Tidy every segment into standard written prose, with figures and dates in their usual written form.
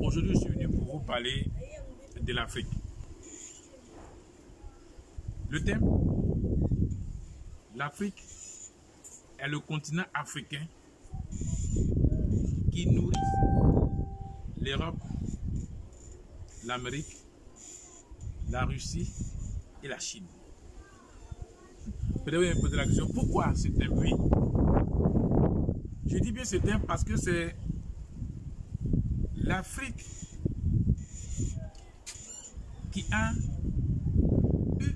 Aujourd'hui, je suis venu pour vous parler de l'Afrique. Le thème, l'Afrique est le continent africain qui nourrit l'Europe, l'Amérique, la Russie et la Chine. Peut-être vous allez me poser la question, pourquoi ce thème? Oui. Je dis bien ce thème parce que c'est l'Afrique qui a eu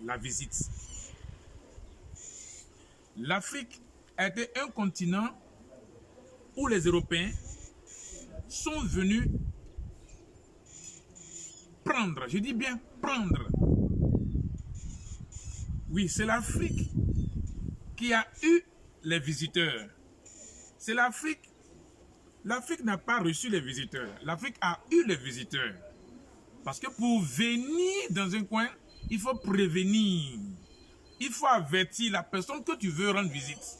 la visite. L'Afrique a été un continent où les Européens sont venus prendre, je dis bien prendre. Oui, c'est l'Afrique qui a eu les visiteurs. C'est l'Afrique. L'Afrique n'a pas reçu les visiteurs. L'Afrique a eu les visiteurs. Parce que pour venir dans un coin, il faut prévenir. Il faut avertir la personne que tu veux rendre visite.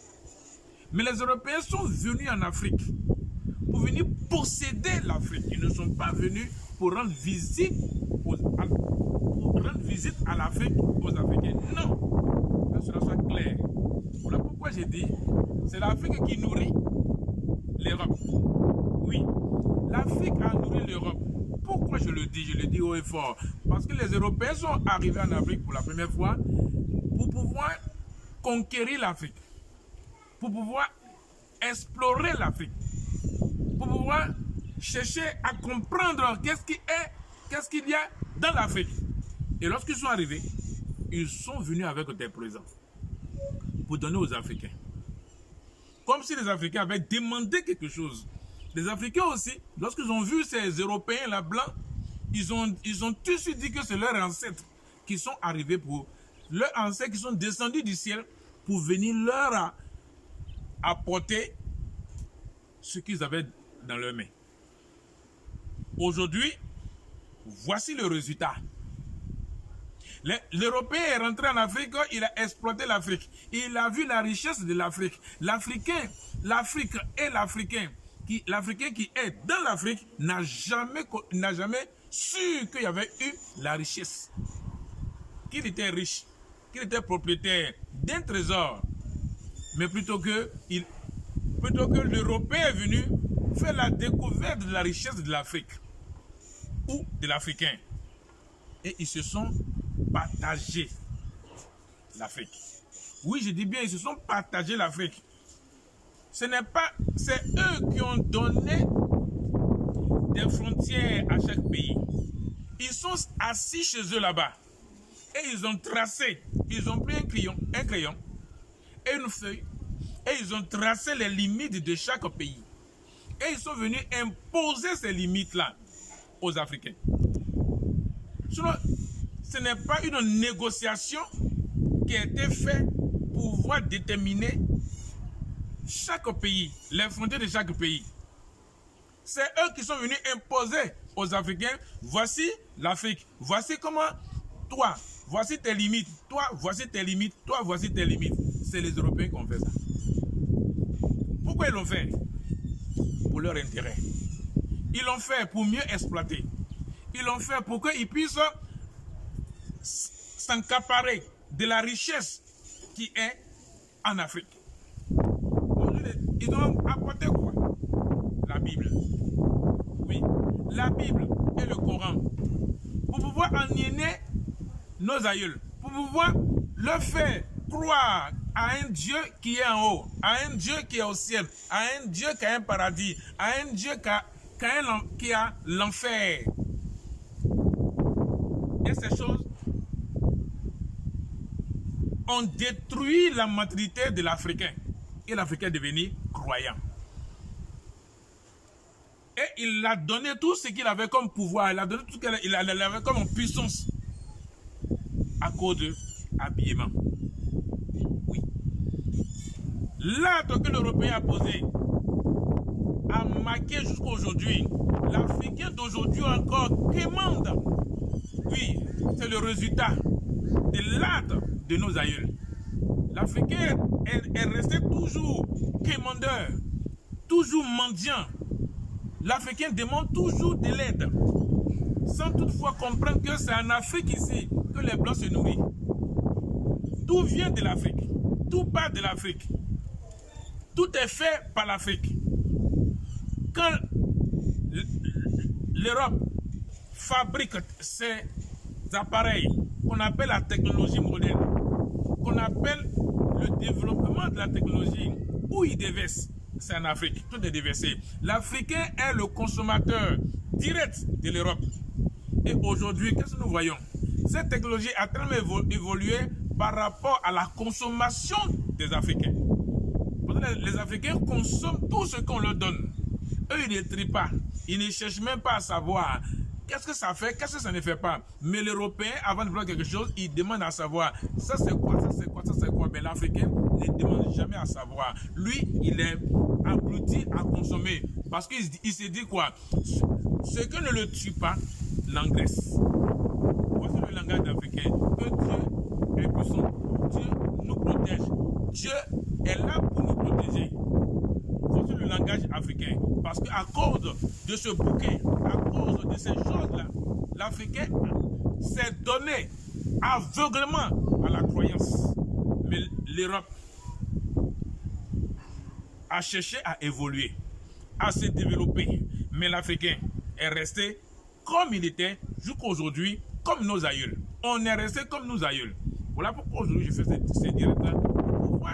Mais les Européens sont venus en Afrique pour venir posséder l'Afrique. Ils ne sont pas venus pour rendre visite à l'Afrique, aux Africains. Non, que cela soit clair. Voilà pourquoi j'ai dit, c'est l'Afrique qui nourrit l'Europe. Oui, l'Afrique a nourri l'Europe. Pourquoi je le dis? Je le dis haut et fort. Parce que les Européens sont arrivés en Afrique pour la première fois pour pouvoir conquérir l'Afrique, pour pouvoir explorer l'Afrique, pour pouvoir chercher à comprendre qu'est-ce qu'il y a dans l'Afrique. Et lorsqu'ils sont arrivés, ils sont venus avec des présents pour donner aux Africains. Comme si les Africains avaient demandé quelque chose. Les Africains aussi, lorsqu'ils ont vu ces Européens là blancs, ils ont tout de suite dit que c'est leurs ancêtres qui sont arrivés pour... Leurs ancêtres qui sont descendus du ciel pour venir leur apporter ce qu'ils avaient dans leurs mains. Aujourd'hui, voici le résultat. L'Européen est rentré en Afrique, il a exploité l'Afrique. Il a vu la richesse de l'Afrique. L'Afrique et l'Africain qui est dans l'Afrique n'a jamais su qu'il y avait eu la richesse. Qu'il était riche, qu'il était propriétaire d'un trésor. Mais plutôt que l'Européen est venu faire la découverte de la richesse de l'Afrique ou de l'Africain. Et ils se sont partagés l'Afrique. Oui, je dis bien, ils se sont partagés l'Afrique. C'est eux qui ont donné des frontières à chaque pays. Ils sont assis chez eux là-bas. Et ils ont tracé, ils ont pris un crayon et une feuille. Et ils ont tracé les limites de chaque pays. Et ils sont venus imposer ces limites-là aux Africains. Sinon, ce n'est pas une négociation qui a été faite pour pouvoir déterminer chaque pays, les frontières de chaque pays. C'est eux qui sont venus imposer aux Africains, voici l'Afrique, voici comment, toi, voici tes limites, toi, voici tes limites, toi, voici tes limites. C'est les Européens qui ont fait ça. Pourquoi ils l'ont fait? Pour leur intérêt. Ils l'ont fait pour mieux exploiter. Ils l'ont fait pour qu'ils puissent s'accaparer de la richesse qui est en Afrique. Ils ont apporté quoi? La Bible. Oui, la Bible et le Coran. Pour pouvoir aliéner nos aïeuls. Pour pouvoir leur faire croire à un Dieu qui est en haut, à un Dieu qui est au ciel, à un Dieu qui a un paradis, à un Dieu qui a l'enfer. Et ces choses ont détruit la maturité de l'Africain. Et l'Africain est devenu croyant. Et il a donné tout ce qu'il avait comme pouvoir, il a donné tout ce qu'il avait comme puissance à cause de l'habillement. Oui. L'acte que l'Européen a posé a marqué jusqu'à aujourd'hui. L'Africain d'aujourd'hui encore quémande. Oui, c'est le résultat de l'acte de nos aïeuls. L'Africain est resté toujours quémandeur, toujours mendiant. l'Africain demande toujours de l'aide, sans toutefois comprendre que c'est en Afrique ici que les Blancs se nourrissent. Tout vient de l'Afrique, tout part de l'Afrique, tout est fait par l'Afrique. Quand l'Europe fabrique ces appareils qu'on appelle la technologie moderne, qu'on appelle le développement de la technologie, où ils déversent, c'est en Afrique, tout est déversé. L'Africain est le consommateur direct de l'Europe. Et aujourd'hui, qu'est-ce que nous voyons? Cette technologie a tellement évolué par rapport à la consommation des Africains. Les Africains consomment tout ce qu'on leur donne. Eux, ils ne trient pas. Ils ne cherchent même pas à savoir qu'est-ce que ça fait, qu'est-ce que ça ne fait pas. Mais l'Européen, avant de voir quelque chose, il demande à savoir ça c'est quoi, ça c'est quoi, ça c'est quoi. Mais l'Africain ne demande jamais à savoir. Lui, il est abruti à consommer. Parce qu'il se dit quoi? Ce que ne le tue pas, l'engraisse. Voici le langage africain. Que Dieu est puissant. Dieu nous protège. Dieu est là pour nous protéger. Voici le langage africain. Parce qu'à cause de ce bouquet, à cause de ces choses-là, l'Africain s'est donné aveuglement à la croyance. Mais l'Europe a cherché à évoluer, à se développer. Mais l'Africain est resté comme il était jusqu'à aujourd'hui, comme nos aïeuls. On est resté comme nos aïeuls. Voilà pourquoi aujourd'hui je fais ces directs-là. Pourquoi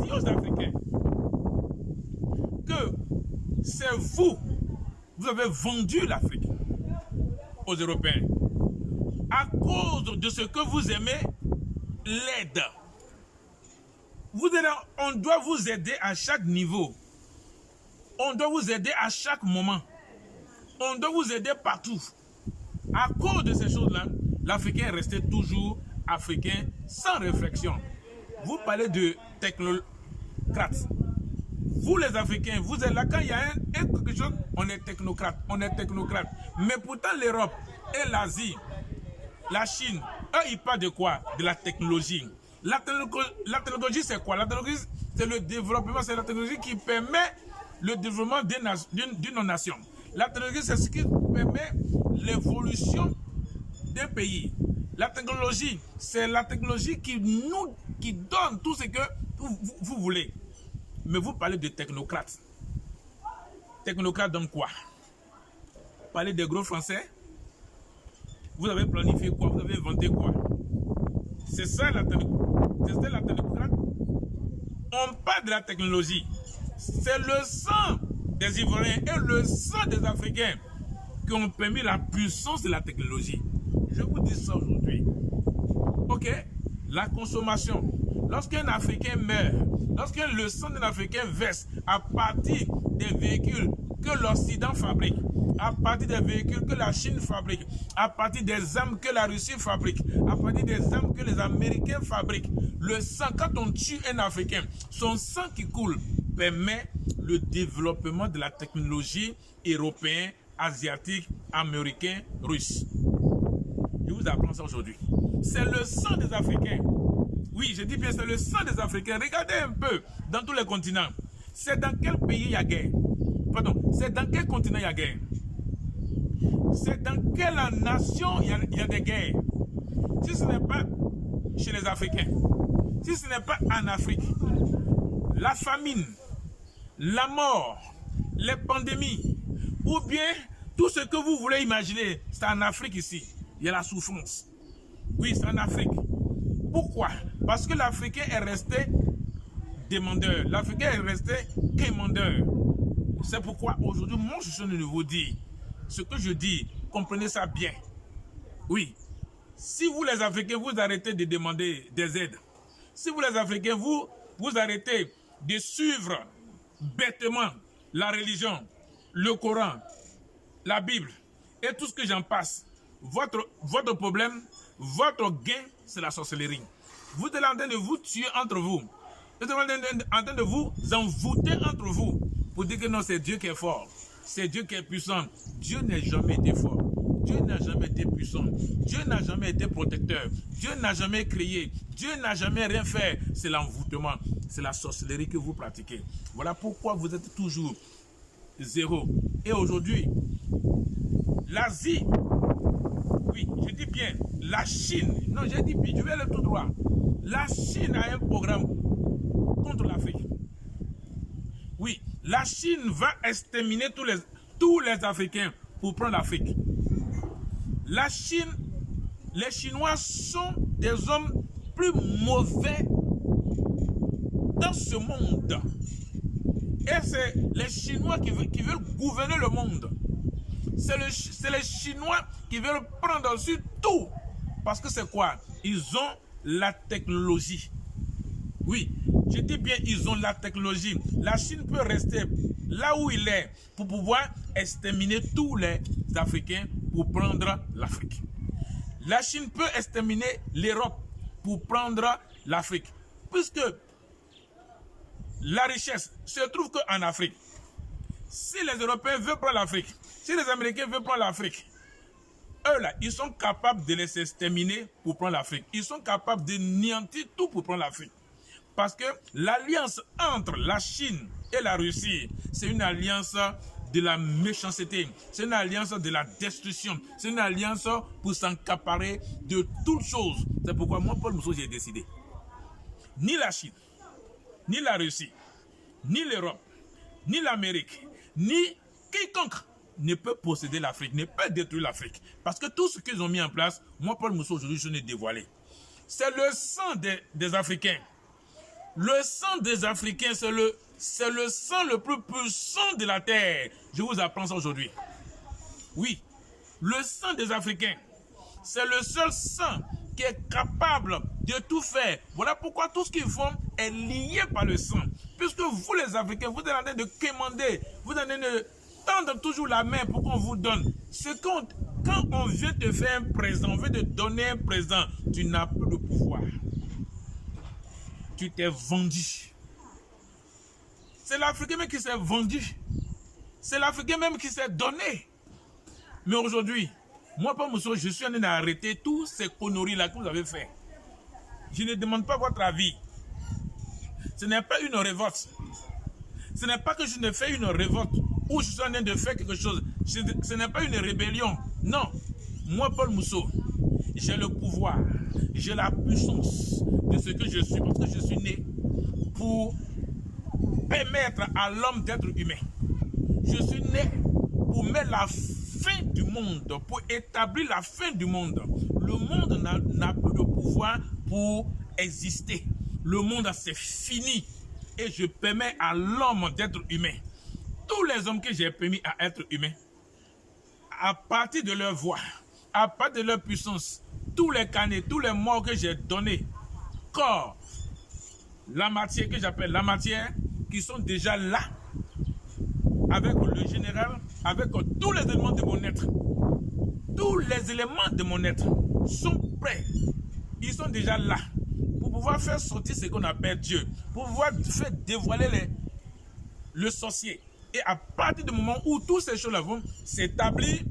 dire aux Africains que c'est vous avez vendu l'Afrique aux Européens. À cause de ce que vous aimez, l'aide. On doit vous aider à chaque niveau. On doit vous aider à chaque moment. On doit vous aider partout. À cause de ces choses-là, l'Africain est resté toujours africain sans réflexion. Vous parlez de technocrates. Vous les Africains, vous êtes là quand il y a quelque chose, on est technocrate, on est technocrate. Mais pourtant l'Europe et l'Asie, la Chine, eux ils parlent de quoi? De la technologie. La technologie c'est quoi? La technologie c'est le développement, c'est la technologie qui permet le développement d'une nation. La technologie c'est ce qui permet l'évolution d'un pays. La technologie c'est la technologie qui donne tout ce que vous voulez. Mais vous parlez de technocrates. Technocrates donc quoi? Vous parlez des gros français? Vous avez planifié quoi? Vous avez inventé quoi? C'est ça la technocrate? On parle de la technologie. C'est le sang des Ivoiriens et le sang des Africains qui ont permis la puissance de la technologie. Je vous dis ça aujourd'hui. Ok? La consommation. Lorsqu'un Africain meurt, lorsque le sang d'un Africain verse à partir des véhicules que l'Occident fabrique, à partir des véhicules que la Chine fabrique, à partir des armes que la Russie fabrique, à partir des armes que les Américains fabriquent, le sang, quand on tue un Africain, son sang qui coule permet le développement de la technologie européenne, asiatique, américain, russe. Je vous apprends ça aujourd'hui. C'est le sang des Africains. Oui, je dis bien, c'est le sang des Africains. Regardez un peu dans tous les continents. C'est dans quel pays il y a guerre? Pardon, c'est dans quel continent il y a guerre? C'est dans quelle nation il y a des guerres? Si ce n'est pas chez les Africains, si ce n'est pas en Afrique, la famine, la mort, les pandémies, ou bien tout ce que vous voulez imaginer, c'est en Afrique ici. Il y a la souffrance. Oui, c'est en Afrique. Pourquoi? Parce que l'Africain est resté demandeur. L'Africain est resté quémandeur. C'est pourquoi aujourd'hui, moi je suis de vous dire ce que je dis, comprenez ça bien. Oui, si vous les Africains, vous arrêtez de demander des aides, si vous les Africains, vous arrêtez de suivre bêtement la religion, le Coran, la Bible et tout ce que j'en passe, votre problème, votre gain, c'est la sorcellerie. Vous êtes en train de vous tuer entre vous. Vous êtes en train de vous envoûter entre vous pour dire que non, c'est Dieu qui est fort. C'est Dieu qui est puissant. Dieu n'a jamais été fort. Dieu n'a jamais été puissant. Dieu n'a jamais été protecteur. Dieu n'a jamais créé. Dieu n'a jamais rien fait. C'est l'envoûtement. C'est la sorcellerie que vous pratiquez. Voilà pourquoi vous êtes toujours 0. Et aujourd'hui, l'Asie, oui, je dis bien, la Chine, non, j'ai dit bien, je vais aller tout droit. La Chine a un programme contre l'Afrique. Oui, la Chine va exterminer tous les Africains pour prendre l'Afrique. La Chine, les Chinois sont des hommes plus mauvais dans ce monde. Et c'est les Chinois qui veulent gouverner le monde. C'est les Chinois qui veulent prendre sur tout. Parce que c'est quoi? Ils ont la technologie. Oui, je dis bien ils ont la technologie. La Chine peut rester là où il est pour pouvoir exterminer tous les Africains pour prendre l'Afrique. La Chine peut exterminer l'Europe pour prendre l'Afrique. Puisque la richesse se trouve qu'en Afrique. Si les Européens veulent prendre l'Afrique, si les Américains veulent prendre l'Afrique, eux là, ils sont capables de les exterminer pour prendre l'Afrique. Ils sont capables de niantir tout pour prendre l'Afrique. Parce que l'alliance entre la Chine et la Russie, c'est une alliance de la méchanceté, c'est une alliance de la destruction, c'est une alliance pour s'accaparer de toutes choses. C'est pourquoi moi, Paul Mousseau, j'ai décidé. Ni la Chine, ni la Russie, ni l'Europe, ni l'Amérique, ni quiconque ne peut posséder l'Afrique, ne peut détruire l'Afrique. Parce que tout ce qu'ils ont mis en place, moi, Paul Mousseau, aujourd'hui, je l'ai dévoilé. C'est le sang des Africains. Le sang des Africains, c'est le sang le plus puissant de la terre. Je vous apprends ça aujourd'hui. Oui, le sang des Africains, c'est le seul sang qui est capable de tout faire. Voilà pourquoi tout ce qu'ils font est lié par le sang. Puisque vous, les Africains, vous êtes en train de quémander, vous êtes en train de tendre toujours la main pour qu'on vous donne. Quand on vient te faire un présent, on veut te donner un présent, tu n'as plus de pouvoir. Tu t'es vendu. C'est l'Africain même qui s'est vendu. C'est l'Africain même qui s'est donné. Mais aujourd'hui, moi, Paul Mousseau, je suis en train d'arrêter toutes ces conneries-là que vous avez fait. Je ne demande pas votre avis. Ce n'est pas une révolte. Ce n'est pas que je ne fais une révolte ou je suis en train de faire quelque chose. Ce n'est pas une rébellion. Non. Moi, Paul Mousseau, j'ai le pouvoir, j'ai la puissance de ce que je suis, parce que je suis né pour permettre à l'homme d'être humain. Je suis né pour mettre la fin du monde, pour établir la fin du monde. Le monde n'a plus de pouvoir pour exister. Le monde, c'est fini. Et je permets à l'homme d'être humain. Tous les hommes que j'ai permis à être humains, à partir de leur voix, à partir de leur puissance, tous les canets, tous les morts que j'ai donnés, corps, la matière que j'appelle la matière, qui sont déjà là, avec le général, avec tous les éléments de mon être. Tous les éléments de mon être sont prêts. Ils sont déjà là pour pouvoir faire sortir ce qu'on appelle Dieu, pour pouvoir faire dévoiler le sorcier. Et à partir du moment où toutes ces choses-là vont s'établir,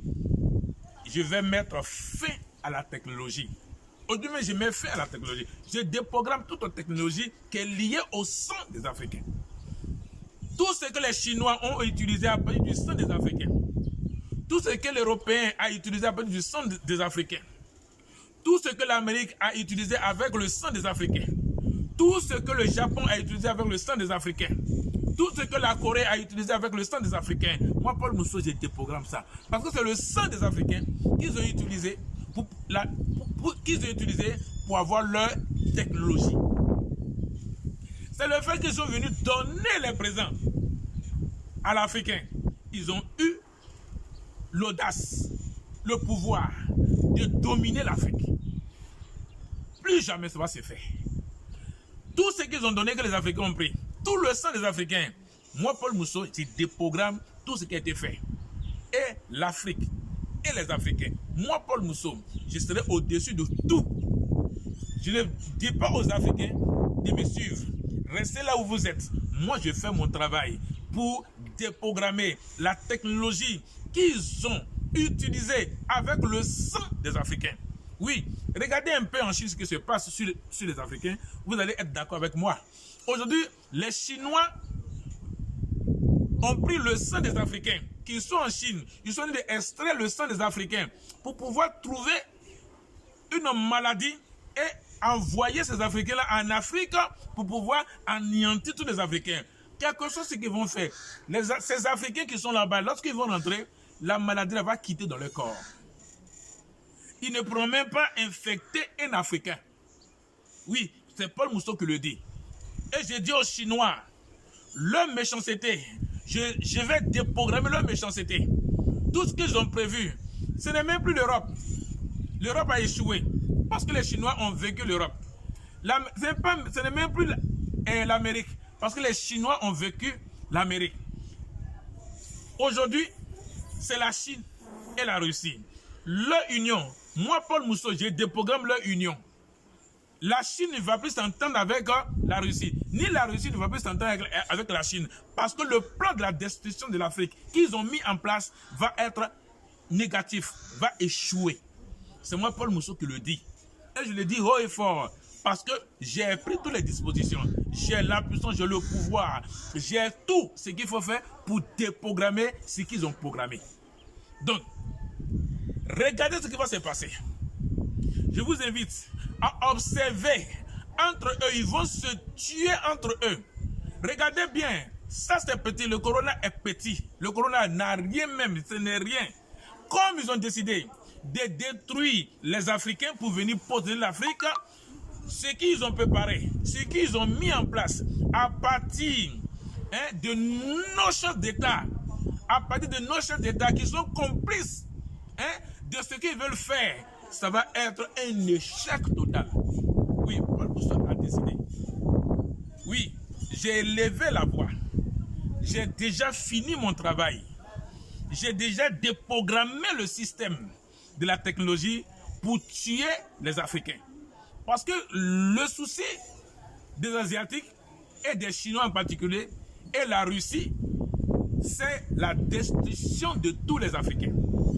je vais mettre fin à la technologie. Aujourd'hui, je mets fin à la technologie. Je déprogramme toute la technologie qui est liée au sang des Africains. Tout ce que les Chinois ont utilisé à partir du sang des Africains, tout ce que l'Européen a utilisé à partir du sang des Africains, tout ce que l'Amérique a utilisé avec le sang des Africains, tout ce que le Japon a utilisé avec le sang des Africains, tout ce que la Corée a utilisé avec le sang des Africains, moi, Paul Mousseau, je déprogramme ça. Parce que c'est le sang des Africains qu'ils ont utilisé pour avoir leur technologie. C'est le fait qu'ils sont venus donner les présents à l'Africain. Ils ont eu l'audace, le pouvoir de dominer l'Afrique. Plus jamais ça va se faire. Tout ce qu'ils ont donné que les Africains ont pris, tout le sang des Africains, moi, Paul Mousseau, je déprogramme tout ce qui a été fait. Et l'Afrique, et les Africains. Moi, Paul Mousseau, je serai au-dessus de tout. Je ne dis pas aux Africains de me suivre. Restez là où vous êtes. Moi, je fais mon travail pour déprogrammer la technologie qu'ils ont utilisée avec le sang des Africains. Oui, regardez un peu en Chine ce qui se passe sur les Africains. Vous allez être d'accord avec moi. Aujourd'hui, les Chinois ont pris le sang des Africains qui sont en Chine. Ils sont allés extraire le sang des Africains pour pouvoir trouver une maladie et envoyer ces Africains-là en Afrique pour pouvoir anéantir tous les Africains. Quelque chose qu'ils vont faire. Ces Africains qui sont là-bas, lorsqu'ils vont rentrer, la maladie va quitter dans leur corps. Ils ne pourront même pas infecter un Africain. Oui, c'est Paul Mousseau qui le dit. Et je dis aux Chinois, leur méchanceté, je vais déprogrammer leur méchanceté. Tout ce qu'ils ont prévu, ce n'est même plus l'Europe. L'Europe a échoué parce que les Chinois ont vécu l'Europe. Ce n'est même plus l'Amérique parce que les Chinois ont vécu l'Amérique. Aujourd'hui, c'est la Chine et la Russie. Leur union, moi Paul Mousseau, je déprogramme leur union. La Chine ne va plus s'entendre avec la Russie, ni la Russie ne va plus s'entendre avec la Chine, parce que le plan de la destruction de l'Afrique qu'ils ont mis en place va être négatif, va échouer. C'est moi Paul Mousseau qui le dis. Et je le dis haut et fort, parce que j'ai pris toutes les dispositions, j'ai la puissance, j'ai le pouvoir, j'ai tout ce qu'il faut faire pour déprogrammer ce qu'ils ont programmé. Donc, regardez ce qui va se passer. Je vous invite à observer entre eux, ils vont se tuer entre eux. Regardez bien, ça c'est petit, le corona est petit. Le corona n'a rien même, ce n'est rien. Comme ils ont décidé de détruire les Africains pour venir poser l'Afrique, ce qu'ils ont préparé, ce qu'ils ont mis en place à partir de nos chefs d'État, à partir de nos chefs d'État qui sont complices de ce qu'ils veulent faire, ça va être un échec total. Oui, Paul Mousseau a décidé. Oui, j'ai élevé la voix. J'ai déjà fini mon travail. J'ai déjà déprogrammé le système de la technologie pour tuer les Africains. Parce que le souci des Asiatiques et des Chinois en particulier et la Russie, c'est la destruction de tous les Africains.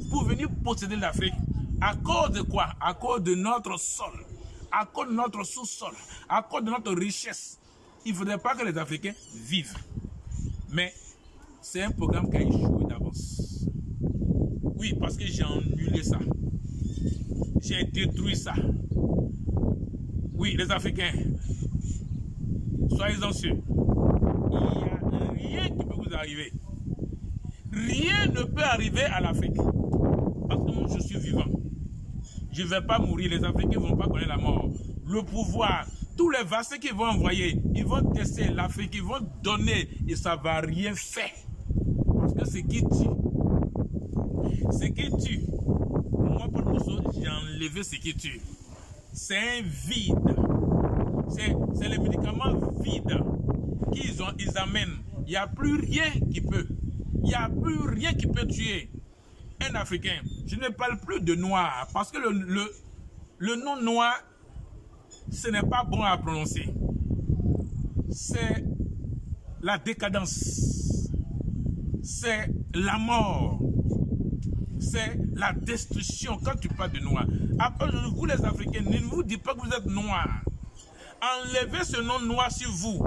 Pour venir posséder l'Afrique, à cause de quoi? À cause de notre sol, à cause de notre sous-sol, à cause de notre richesse. Il ne faudrait pas que les Africains vivent. Mais c'est un programme qui a échoué d'avance. Oui, parce que j'ai annulé ça. J'ai détruit ça. Oui, les Africains, soyez-en sûrs. Il n'y a rien qui peut vous arriver. Rien ne peut arriver à l'Afrique. Parce que moi, je suis vivant. Je ne vais pas mourir. Les Africains ne vont pas connaître la mort. Le pouvoir, tous les vaccins qu'ils vont envoyer, ils vont tester l'Afrique, ils vont donner et ça ne va rien faire. Parce que ce qui tue, moi, Paul Mousseau, j'ai enlevé ce qui tue. C'est un vide. C'est les médicaments vides qu'ils amènent. Il n'y a plus rien qui peut. Il n'y a plus rien qui peut tuer un Africain. Je ne parle plus de noir parce que le nom noir, ce n'est pas bon à prononcer. C'est la décadence. C'est la mort. C'est la destruction quand tu parles de noir. Après, vous les Africains, ne vous dites pas que vous êtes noirs. Enlevez ce nom noir sur vous.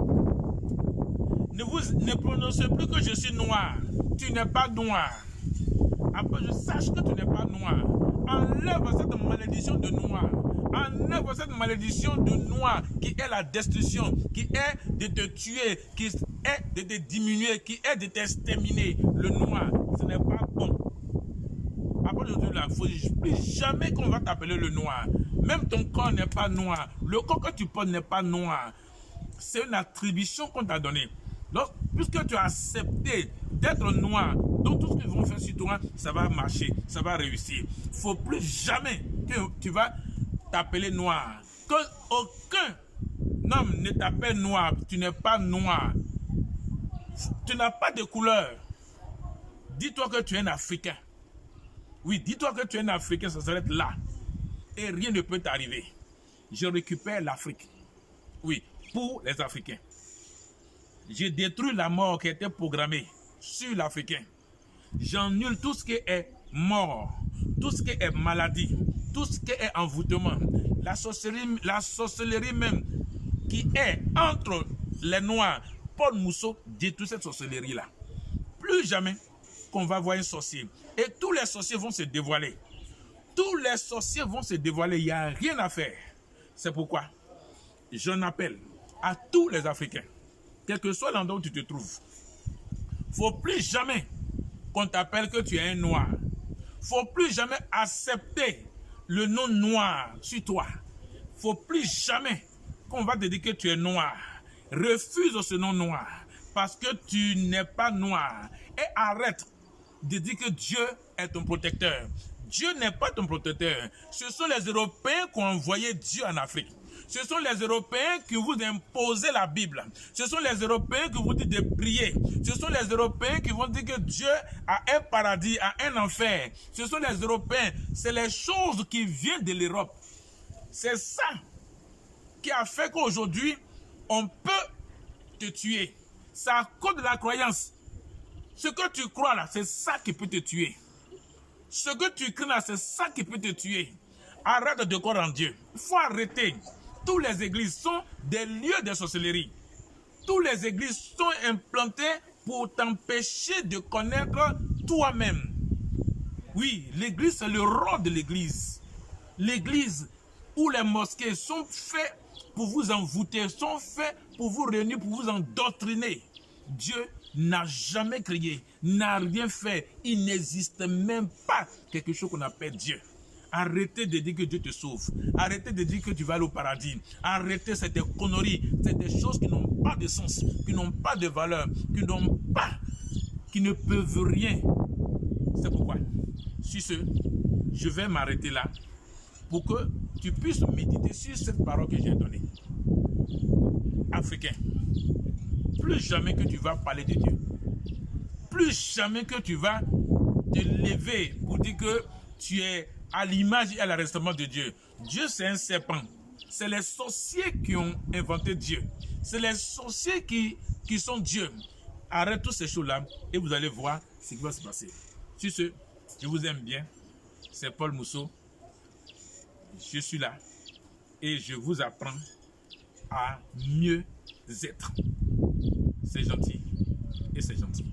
Ne prononcez plus que je suis noir. Tu n'es pas noir. Après, je sache que tu n'es pas noir. Enlève cette malédiction de noir. Enlève cette malédiction de noir qui est la destruction, qui est de te tuer, qui est de te diminuer, qui est de t'exterminer. Le noir, ce n'est pas bon. Après aujourd'hui, il ne faut plus jamais qu'on va t'appeler le noir. Même ton corps n'est pas noir. Le corps que tu portes n'est pas noir. C'est une attribution qu'on t'a donnée. Donc, puisque tu as accepté d'être noir, donc tout ce qu'ils vont faire sur toi, ça va marcher, ça va réussir. Il ne faut plus jamais que tu vas t'appeler noir. Que aucun homme ne t'appelle noir. Tu n'es pas noir. Tu n'as pas de couleur. Dis-toi que tu es un Africain. Oui, dis-toi que tu es un Africain, ça s'arrête là. Et rien ne peut t'arriver. Je récupère l'Afrique. Oui, pour les Africains. Je détruis la mort qui était programmée sur l'Africain. J'annule tout ce qui est mort, tout ce qui est maladie, tout ce qui est envoûtement, la sorcellerie même qui est entre les Noirs. Paul Mousseau détruit cette sorcellerie-là. plus jamais qu'on va voir un sorcier. Et tous les sorciers vont se dévoiler. Tous les sorciers vont se dévoiler. Il n'y a rien à faire. C'est pourquoi j'en appelle à tous les Africains, quel que soit l'endroit où tu te trouves. Il ne faut plus jamais qu'on t'appelle que tu es un noir. Il ne faut plus jamais accepter le nom noir sur toi. Il ne faut plus jamais qu'on va te dire que tu es noir. Refuse ce nom noir parce que tu n'es pas noir. Et arrête de dire que Dieu est ton protecteur. Dieu n'est pas ton protecteur. Ce sont les Européens qui ont envoyé Dieu en Afrique. Ce sont les Européens qui vous imposent la Bible. Ce sont les Européens qui vous disent de prier. Ce sont les Européens qui vont dire que Dieu a un paradis, a un enfer. Ce sont les Européens. C'est les choses qui viennent de l'Europe. C'est ça qui a fait qu'aujourd'hui, on peut te tuer. C'est à cause de la croyance. Ce que tu crois là, c'est ça qui peut te tuer. Ce que tu crains là, c'est ça qui peut te tuer. Arrête de croire en Dieu. Il faut arrêter. Toutes les églises sont des lieux de sorcellerie. Toutes les églises sont implantées pour t'empêcher de connaître toi-même. Oui, l'église, c'est le rôle de l'église. L'église ou les mosquées sont faites pour vous envoûter, sont faits pour vous réunir, pour vous endoctriner. Dieu n'a jamais créé, n'a rien fait. Il n'existe même pas quelque chose qu'on appelle Dieu. Arrêtez de dire que Dieu te sauve. Arrêtez de dire que tu vas aller au paradis. Arrêtez cette connerie. C'est des choses qui n'ont pas de sens, qui n'ont pas de valeur, qui ne peuvent rien. C'est pourquoi, sur ce, je vais m'arrêter là pour que tu puisses méditer sur cette parole que j'ai donnée. Africain, plus jamais que tu vas parler de Dieu. Plus jamais que tu vas te lever pour dire que tu es à l'image et à l'arrestement de Dieu. Dieu, c'est un serpent. C'est les sorciers qui ont inventé Dieu. C'est les sorciers qui sont Dieu. Arrête toutes ces choses-là et vous allez voir ce qui va se passer. Sur ce, je vous aime bien. C'est Paul Mousseau. Je suis là et je vous apprends à mieux être. C'est gentil et c'est gentil.